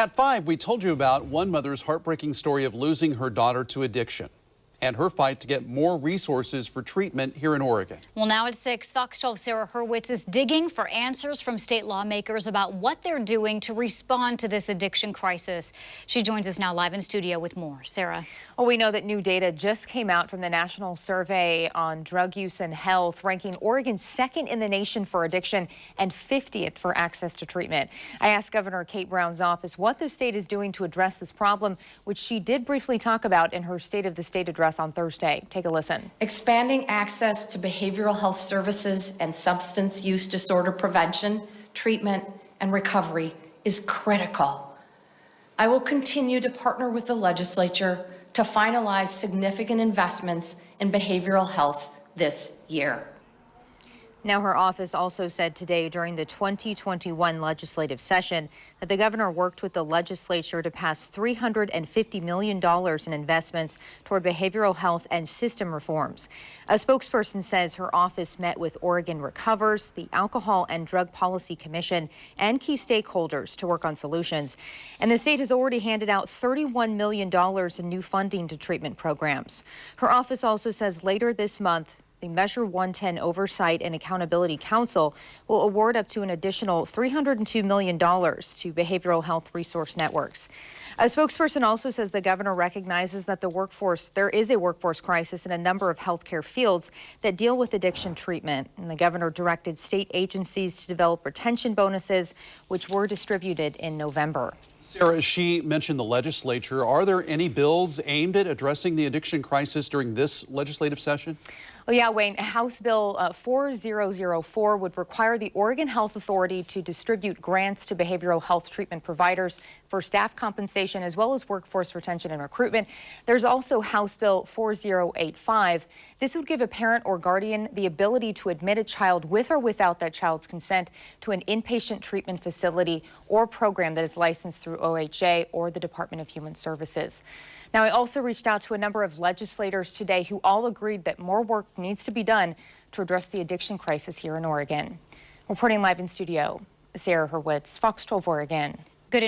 At 5, we told you about one mother's heartbreaking story of losing her daughter to addiction and her fight to get more resources for treatment here in Oregon. Well, now at 6, Fox 12's Sarah Hurwitz is digging for answers from state lawmakers about what they're doing to respond to this addiction crisis. She joins us now live in studio with more. Sarah. Well, we know that new data just came out from the National Survey on Drug Use and Health, ranking Oregon second in the nation for addiction and 50th for access to treatment. I asked Governor Kate Brown's office what the state is doing to address this problem, which she did briefly talk about in her State of the State address on Thursday. Take a listen. Expanding access to behavioral health services and substance use disorder prevention, treatment, and recovery is critical. I will continue to partner with the legislature to finalize significant investments in behavioral health this year. Now, her office also said today during the 2021 legislative session that the governor worked with the legislature to pass $350 million in investments toward behavioral health and system reforms. A spokesperson says her office met with Oregon Recovers, the Alcohol and Drug Policy Commission, and key stakeholders to work on solutions. And the state has already handed out $31 million in new funding to treatment programs. Her office also says later this month, the Measure 110 Oversight and Accountability Council will award up to an additional $302 million to behavioral health resource networks. A spokesperson also says the governor recognizes that there is a workforce crisis in a number of healthcare fields that deal with addiction treatment. And the governor directed state agencies to develop retention bonuses, which were distributed in November. Sarah, she mentioned the legislature. Are there any bills aimed at addressing the addiction crisis during this legislative session? Well, yeah, Wayne, House Bill 4004 would require the Oregon Health Authority to distribute grants to behavioral health treatment providers for staff compensation as well as workforce retention and recruitment. There's also House Bill 4085. This would give a parent or guardian the ability to admit a child with or without that child's consent to an inpatient treatment facility or program that is licensed through OHA or the Department of Human Services. Now, I also reached out to a number of legislators today who all agreed that more work needs to be done to address the addiction crisis here in Oregon. Reporting live in studio, Sarah Hurwitz, Fox 12 Oregon.